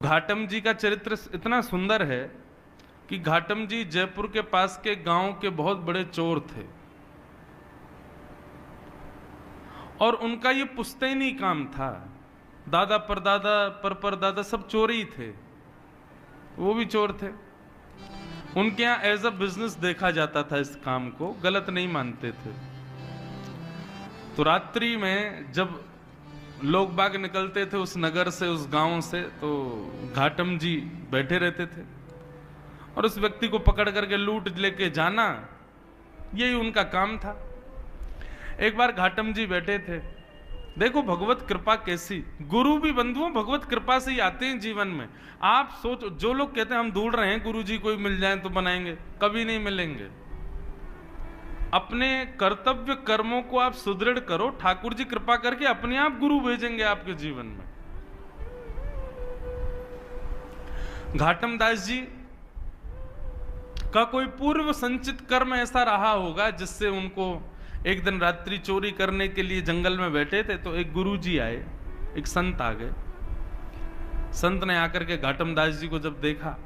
घाटम जी का चरित्र इतना सुंदर है कि घाटम जी जयपुर के पास के गांव के बहुत बड़े चोर थे और उनका ये पुश्तैनी काम था। दादा परदादा परदादा सब चोर ही थे, वो भी चोर थे। उनके यहाँ एज अ बिजनेस देखा जाता था, इस काम को गलत नहीं मानते थे। तो रात्रि में जब लोग बाग निकलते थे उस नगर से, उस गांव से, तो घाटम जी बैठे रहते थे और उस व्यक्ति को पकड़ करके लूट लेके जाना, यही उनका काम था। एक बार घाटम जी बैठे थे, देखो भगवत कृपा कैसी, गुरु भी बंधुओं भगवत कृपा से ही आते हैं जीवन में। आप सोचो, जो लोग कहते हैं हम ढूंढ रहे हैं गुरु जी कोई मिल जाए तो बनाएंगे, कभी नहीं मिलेंगे। अपने कर्तव्य कर्मों को आप सुदृढ़ करो, ठाकुर जी कृपा करके अपने आप गुरु भेजेंगे आपके जीवन में। घाटम दास जी का कोई पूर्व संचित कर्म ऐसा रहा होगा जिससे उनको एक दिन रात्रि चोरी करने के लिए जंगल में बैठे थे, तो एक गुरु जी आए, एक संत आ गए। संत ने आकर के घाटम दास जी को जब देखा,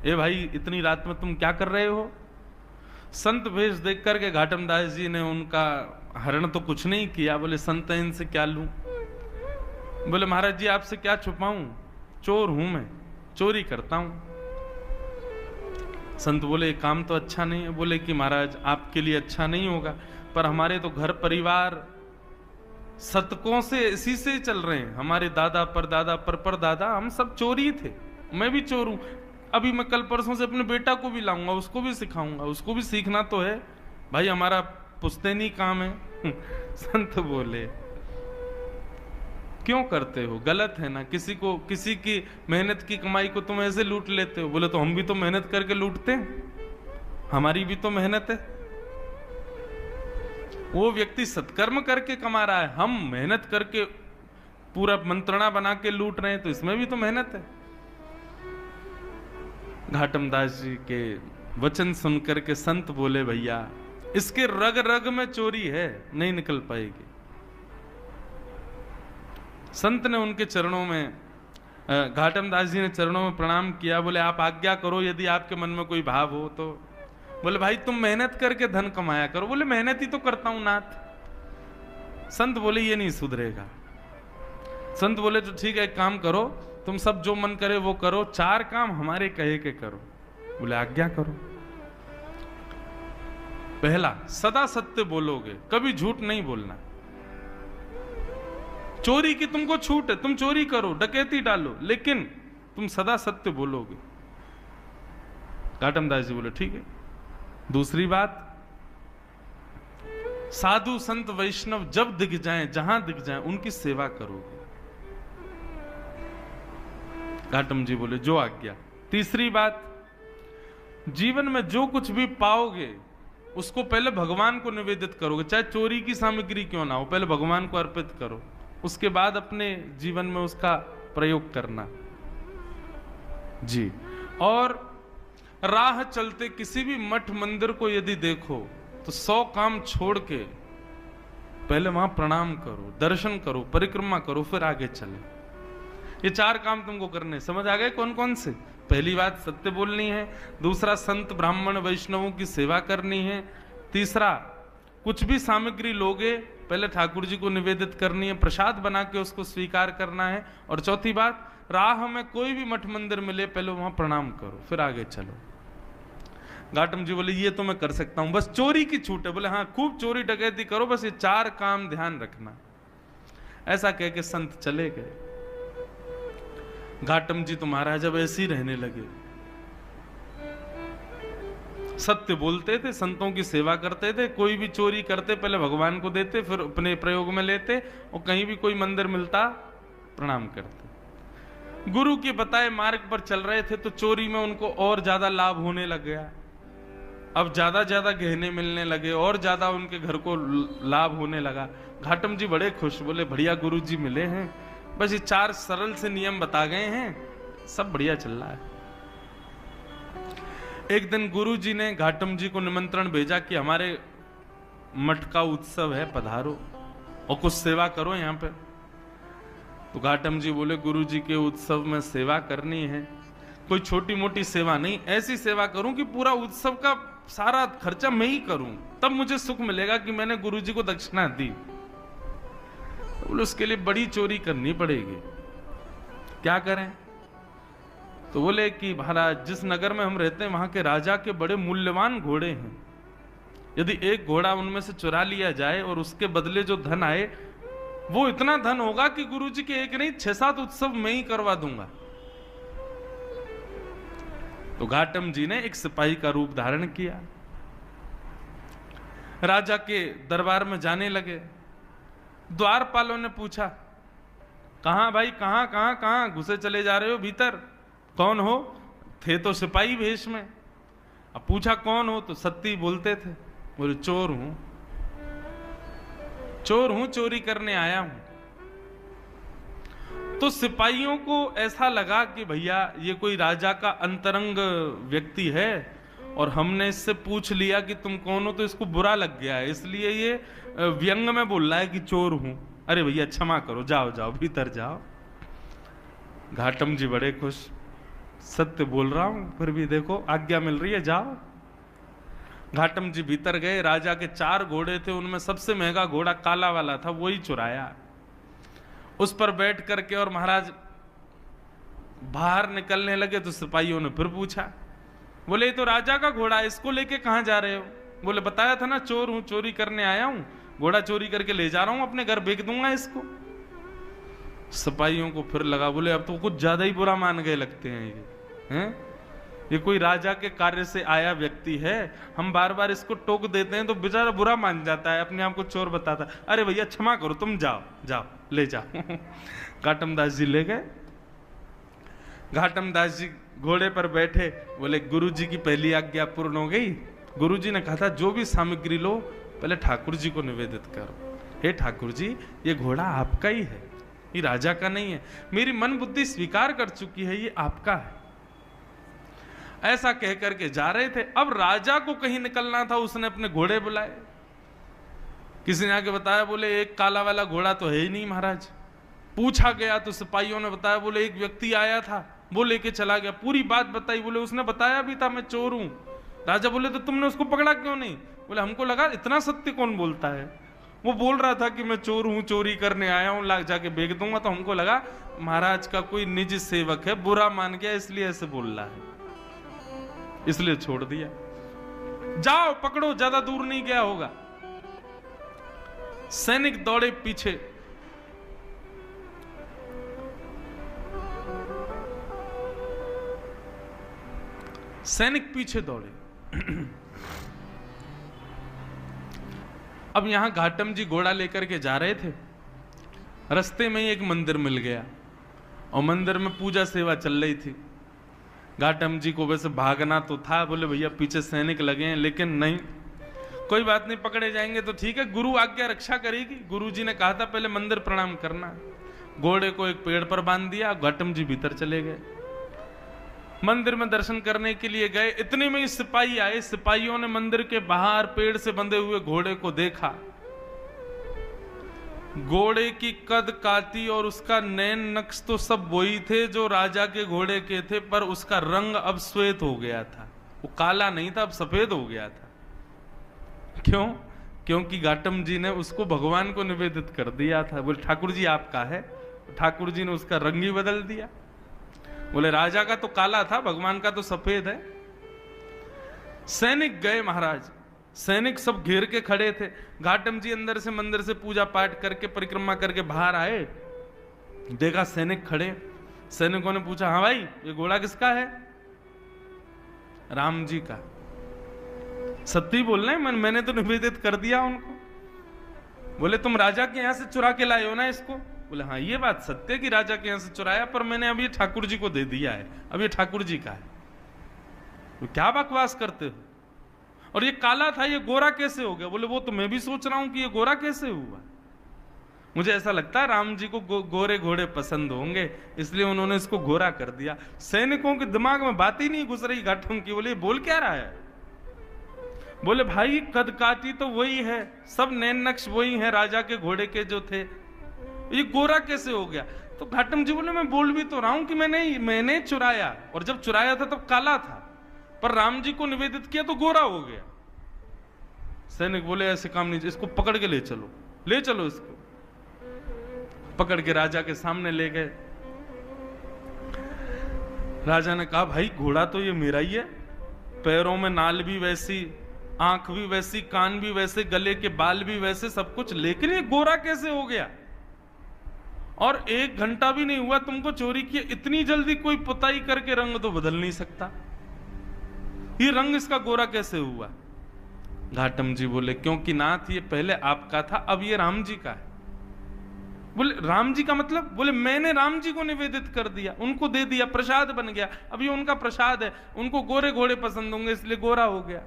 ए भाई इतनी रात में तुम क्या कर रहे हो? संत भेष देख करके घाटम दास जी ने उनका हरण तो कुछ नहीं किया, बोले संत इनसे क्या लूं? बोले महाराज जी आपसे क्या छुपाऊं, चोर हूं मैं, चोरी करता हूं। संत बोले काम तो अच्छा नहीं है। बोले कि महाराज आपके लिए अच्छा नहीं होगा, पर हमारे तो घर परिवार शतकों से इसी से चल रहे हैं। हमारे दादा परदादा परदादा हम सब चोरी थे, मैं भी चोर हूं। अभी मैं कल परसों से अपने बेटा को भी लाऊंगा, उसको भी सिखाऊंगा, उसको भी सीखना तो है भाई, हमारा पुश्तैनी काम है। संत बोले क्यों करते हो, गलत है ना, किसी की मेहनत की कमाई को तुम ऐसे लूट लेते हो। बोले तो हम भी तो मेहनत करके लूटते हैं, हमारी भी तो मेहनत है। वो व्यक्ति सत्कर्म करके कमा रहा है, हम मेहनत करके पूरा मंत्रणा बना के लूट रहे हैं, तो इसमें भी तो मेहनत है। घाटम दास जी के वचन सुनकर के संत बोले भैया इसके रग रग में चोरी है, नहीं निकल पाएगी। संत ने उनके चरणों में, घाटम दास जी ने चरणों में प्रणाम किया। बोले आप आज्ञा करो, यदि आपके मन में कोई भाव हो तो। बोले भाई तुम मेहनत करके धन कमाया करो। बोले मेहनत ही तो करता हूं नाथ। संत बोले ये नहीं सुधरेगा। संत बोले तो ठीक है, एक काम करो, तुम सब जो मन करे वो करो, 4 काम हमारे कहे के करो। बोले आज्ञा करो। पहला, सदा सत्य बोलोगे, कभी झूठ नहीं बोलना। चोरी की तुमको छूट है, तुम चोरी करो, डकैती डालो, लेकिन तुम सदा सत्य बोलोगे। घाटम दास जी बोले ठीक है। दूसरी बात, साधु संत वैष्णव जब दिख जाएं, जहां दिख जाएं, उनकी सेवा करोगे। घाटम जी बोले जो आज्ञा। तीसरी बात, जीवन में जो कुछ भी पाओगे उसको पहले भगवान को निवेदित करोगे, चाहे चोरी की सामग्री क्यों ना हो, पहले भगवान को अर्पित करो, उसके बाद अपने जीवन में उसका प्रयोग करना जी। और राह चलते किसी भी मठ मंदिर को यदि देखो तो 100 काम छोड़ के पहले वहां प्रणाम करो, दर्शन करो, परिक्रमा करो, फिर आगे चले। ये 4 काम तुमको करने, समझ आ गए कौन कौन से? पहली बात सत्य बोलनी है, दूसरा संत ब्राह्मण वैष्णवों की सेवा करनी है, तीसरा कुछ भी सामग्री लोगे पहले ठाकुर जी को निवेदित करनी है, प्रसाद बना के उसको स्वीकार करना है, और चौथी बात, राह में कोई भी मठ मंदिर मिले पहले वहां प्रणाम करो, फिर आगे चलो। घाटम जी बोले ये तो मैं कर सकता हूं, बस चोरी की छूट है। बोले हाँ खूब चोरी डकैती करो, बस ये 4 काम ध्यान रखना। ऐसा कह के संत चले गए। घाटम जी तो महाराज जब ऐसे ही रहने लगे, सत्य बोलते थे, संतों की सेवा करते थे, कोई भी चोरी करते पहले भगवान को देते, फिर अपने प्रयोग में लेते, और कहीं भी कोई मंदिर मिलता प्रणाम करते। गुरु के बताए मार्ग पर चल रहे थे तो चोरी में उनको और ज्यादा लाभ होने लग गया। अब ज्यादा गहने मिलने लगे और ज्यादा उनके घर को लाभ होने लगा। घाटम जी बड़े खुश, बोले बढ़िया गुरु जी मिले हैं, बस ये 4 सरल से नियम बता गए हैं, सब बढ़िया चल रहा है। एक दिन गुरु जी ने घाटम जी को निमंत्रण भेजा कि हमारे मठ का उत्सव है, पधारो और कुछ सेवा करो यहाँ पे। तो घाटम जी बोले गुरु जी के उत्सव में सेवा करनी है, कोई छोटी मोटी सेवा नहीं, ऐसी सेवा करूं कि पूरा उत्सव का सारा खर्चा मैं ही करूं, तब मुझे सुख मिलेगा कि मैंने गुरु जी को दक्षिणा दी। तो बोले उसके लिए बड़ी चोरी करनी पड़ेगी, क्या करें? तो बोले कि महाराज जिस नगर में हम रहते हैं वहां के राजा के बड़े मूल्यवान घोड़े हैं, यदि एक घोड़ा उनमें से चुरा लिया जाए और उसके बदले जो धन आए वो इतना धन होगा कि गुरुजी के एक नहीं 6-7 उत्सव मैं ही करवा दूंगा। तो घाटम जी ने एक सिपाही का रूप धारण किया, राजा के दरबार में जाने लगे। द्वारपालों ने पूछा, कहां भाई, कहां कहां कहां घुसे चले जा रहे हो भीतर? कौन हो? थे तो सिपाही वेश में। अब पूछा कौन हो, तो सत्य बोलते थे। बोले चोर हूं, चोर हूं, चोरी करने आया हूं। तो सिपाहियों को ऐसा लगा कि भैया ये कोई राजा का अंतरंग व्यक्ति है और हमने इससे पूछ लिया कि तुम कौन हो, तो इसको बुरा लग गया है, इसलिए ये व्यंग में बोल रहा है कि चोर हूं। अरे भैया क्षमा करो, जाओ जाओ भीतर जाओ। घाटम जी बड़े खुश, सत्य बोल रहा हूं फिर भी देखो आज्ञा मिल रही है, जाओ। घाटम जी भीतर गए। राजा के 4 घोड़े थे, उनमें सबसे महंगा घोड़ा काला वाला था, वही चुराया। उस पर बैठ करके और महाराज बाहर निकलने लगे तो सिपाहियों ने फिर पूछा, बोले ये तो राजा का घोड़ा है, इसको लेके कहां जा रहे हो? बोले बताया था ना चोर हूं, चोरी करने आया हूं, घोड़ा चोरी करके ले जा रहा हूं, अपने घर बेच दूंगा इसको। सिपाहियों को फिर लगा, बोले अब तो कुछ ज्यादा ही बुरा मान गए लगते हैं ये, हैं? ये कोई राजा के कार्य से आया व्यक्ति है, हम बार बार इसको टोक देते हैं तो बेचारा बुरा मान जाता है, अपने आप को चोर बताता है। अरे भैया क्षमा करो, तुम जाओ जाओ ले जाओ। घाटम दास जी ले गए। घाटम दास जी घोड़े पर बैठे, बोले गुरु जी की पहली आज्ञा पूर्ण हो गई। गुरु जी ने कहा था जो भी सामग्री लो पहले ठाकुर जी को निवेदित करो। हे ठाकुर जी, ये घोड़ा आपका ही है, ये राजा का नहीं है, मेरी मन बुद्धि स्वीकार कर चुकी है, ये आपका है। ऐसा कह करके जा रहे थे। अब राजा को कहीं निकलना था, उसने अपने घोड़े बुलाए। किसी ने आके बताया, बोले एक काला वाला घोड़ा तो है ही नहीं महाराज। पूछा गया तो सिपाहियों ने बताया, बोले एक व्यक्ति आया था, वो लेके चला गया। पूरी बात बताई, बोले उसने बताया भी था मैं चोर हूं। राजा बोले तो तुमने उसको पकड़ा क्यों नहीं? बोले हमको लगा इतना सत्य कौन बोलता है, वो बोल रहा था कि मैं चोर हूं, चोरी करने आया हूं, लाग जाके बेच दूंगा। तो हमको लगा महाराज का कोई निजी सेवक है, बुरा मान गया इसलिए ऐसे बोल रहा है, इसलिए छोड़ दिया। जाओ पकड़ो, ज्यादा दूर नहीं गया होगा। सैनिक दौड़े पीछे। सैनिक पीछे दौड़े। अब यहां घाटम जी घोड़ा लेकर के जा रहे थे, रास्ते में ही एक मंदिर मिल गया और मंदिर में पूजा सेवा चल रही थी। घाटम जी को वैसे भागना तो था, बोले भैया पीछे सैनिक लगे हैं, लेकिन नहीं, कोई बात नहीं, पकड़े जाएंगे तो ठीक है, गुरु आज्ञा रक्षा करेगी। गुरु जी ने कहा था पहले मंदिर प्रणाम करना। घोड़े को एक पेड़ पर बांध दिया, घाटम जी भीतर चले गए। मंदिर में दर्शन करने के लिए गए, इतने में ही सिपाही आए। सिपाहियों ने मंदिर के बाहर पेड़ से बंधे हुए घोड़े को देखा। घोड़े की कद काती और उसका नैन नक्श तो सब वही थे जो राजा के घोड़े के थे, पर उसका रंग अब श्वेत हो गया था, वो काला नहीं था, अब सफेद हो गया था। क्यों? क्योंकि घाटम जी ने उसको भगवान को निवेदित कर दिया था। बोले ठाकुर जी आपका है, ठाकुर जी ने उसका रंग ही बदल दिया। बोले राजा का तो काला था, भगवान का तो सफेद है। सैनिक गए महाराज, सैनिक सब घेर के खड़े थे। घाटम जी अंदर से मंदिर से पूजा पाठ करके परिक्रमा करके बाहर आए, देखा सैनिक खड़े। सैनिकों ने पूछा, हाँ भाई ये घोड़ा किसका है? राम जी का। सत्य ही बोल रहे हैं, मैंने तो निवेदित कर दिया उनको। बोले तुम राजा के यहां से चुरा के लाए हो ना इसको? बोले हाँ ये बात सत्य कि राजा के यहां से चुराया, पर मैंने अब ये ठाकुर जी को दे दिया है, अब ये ठाकुर जी का है। तो क्या बकवास करते हो? और ये काला था, ये गोरा कैसे हो गया? बोले वो तो मैं भी सोच रहा हूं कि ये गोरा कैसे हुआ। मुझे ऐसा लगता है राम जी को गोरे घोड़े पसंद होंगे, इसलिए उन्होंने इसको गोरा कर दिया। सैनिकों के दिमाग में बात ही नहीं घुस रही घाटम की। बोले बोल क्या रहा है? बोले भाई कद काटी तो वही है, सब नैन नक्श वही है राजा के घोड़े के जो थे, ये गोरा कैसे हो गया? तो घाटम जी बोले मैं बोल भी तो रहा हूं कि मैंने चुराया, और जब चुराया था तब काला था, पर राम जी को निवेदित किया तो गोरा हो गया। सैनिक बोले ऐसे काम नहीं, इसको पकड़ के ले चलो, ले चलो इसको। पकड़ के राजा के सामने ले गए। राजा ने कहा भाई घोड़ा तो ये मेरा ही है, पैरों में नाल भी वैसी, आंख भी वैसी, कान भी वैसे, गले के बाल भी वैसे, सब कुछ, लेकिन ये गोरा कैसे हो गया? और 1 घंटा भी नहीं हुआ तुमको चोरी किया, इतनी जल्दी कोई पुताई करके रंग तो बदल नहीं सकता, ये रंग इसका गोरा कैसे हुआ? घाटम जी बोले क्योंकि नाथ ये पहले आपका था, अब ये राम जी का है। बोले राम जी का मतलब? बोले मैंने राम जी को निवेदित कर दिया, उनको दे दिया, प्रसाद बन गया, अब ये उनका प्रसाद है, उनको गोरे घोड़े पसंद होंगे इसलिए गोरा हो गया।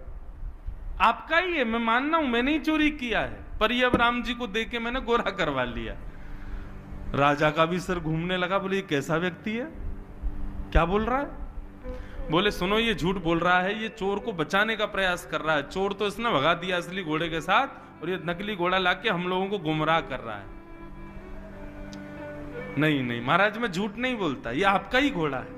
आपका ही है, मैं मानना हूं मैंने ही चोरी किया है, पर ये अब राम जी को दे के मैंने गोरा करवा लिया। राजा का भी सर घूमने लगा, बोले ये कैसा व्यक्ति है, क्या बोल रहा है? बोले सुनो ये झूठ बोल रहा है, ये चोर को बचाने का प्रयास कर रहा है, चोर तो इसने भगा दिया असली घोड़े के साथ, और ये नकली घोड़ा लाके हम लोगों को गुमराह कर रहा है। नहीं नहीं महाराज मैं झूठ नहीं बोलता, ये आपका ही घोड़ा है।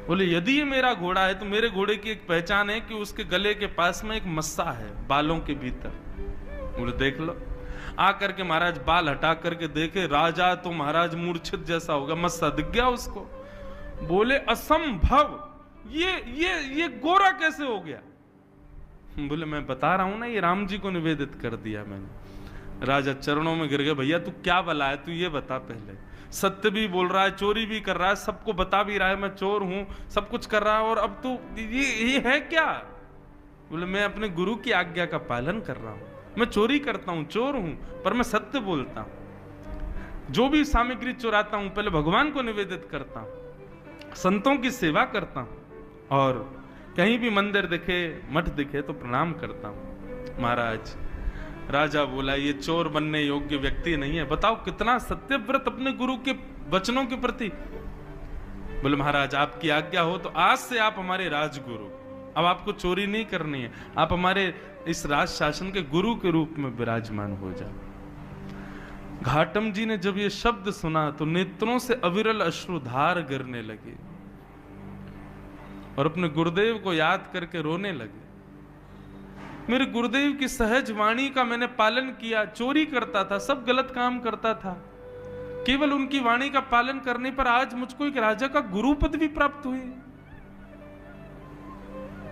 बोले यदि ये मेरा घोड़ा है तो मेरे घोड़े की एक पहचान है कि उसके गले के पास में एक मस्सा है बालों के भीतर। बोले देख लो। आकर के महाराज बाल हटा करके देखे, राजा तो महाराज मूर्छित जैसा हो गया, मस्सा दिख गया उसको। बोले असंभव, ये गोरा कैसे हो गया? बोले मैं बता रहा हूं ना, ये राम जी को निवेदित कर दिया मैंने। राजा चरणों में गिर गए, भैया तू क्या बला है, तू ये बता पहले, सत्य भी बोल रहा है, चोरी भी कर रहा है, सबको बता भी रहा है मैं चोर हूं, सब कुछ कर रहा है, और अब तू ये है क्या? बोले मैं अपने गुरु की आज्ञा का पालन कर रहा हूं, मैं चोरी करता हूं, चोर हूं, पर मैं सत्य बोलता हूं। जो भी सामग्री चुराता हूं पहले भगवान को निवेदित करता हूं, संतों की सेवा करता हूं, और कहीं भी मंदिर दिखे, मठ दिखे तो प्रणाम करता हूं। महाराज राजा बोला ये चोर बनने योग्य व्यक्ति नहीं है, बताओ कितना सत्यव्रत अपने गुरु के वचनों के प्रति। बोले महाराज आपकी आज्ञा हो तो आज से आप हमारे राजगुरु, अब आपको चोरी नहीं करनी है, आप हमारे इस राज शासन के गुरु के रूप में विराजमान हो जाओ। घाटम जी ने जब ये शब्द सुना तो नेत्रों से अविरल अश्रुधार गिरने लगे और अपने गुरुदेव को याद करके रोने लगे। मेरे गुरुदेव की सहज वाणी का मैंने पालन किया, चोरी करता था, सब गलत काम करता था, केवल उनकी वाणी का पालन करने पर आज मुझको एक राजा का गुरु पद भी प्राप्त हुई।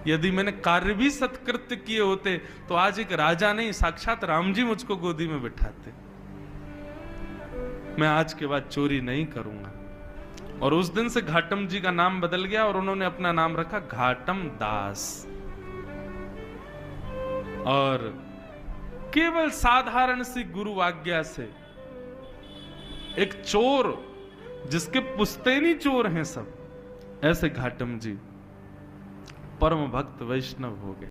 यदि मैंने कार्य भी सत्कृत्य किए होते तो आज एक राजा नहीं साक्षात राम जी मुझको गोदी में बिठाते। मैं आज के बाद चोरी नहीं करूंगा। और उस दिन से घाटम जी का नाम बदल गया और उन्होंने अपना नाम रखा घाटम दास। और केवल साधारण सी गुरु आज्ञा से एक चोर, जिसके पुश्तैनी चोर हैं सब, ऐसे घाटम जी परम भक्त वैष्णव हो गए।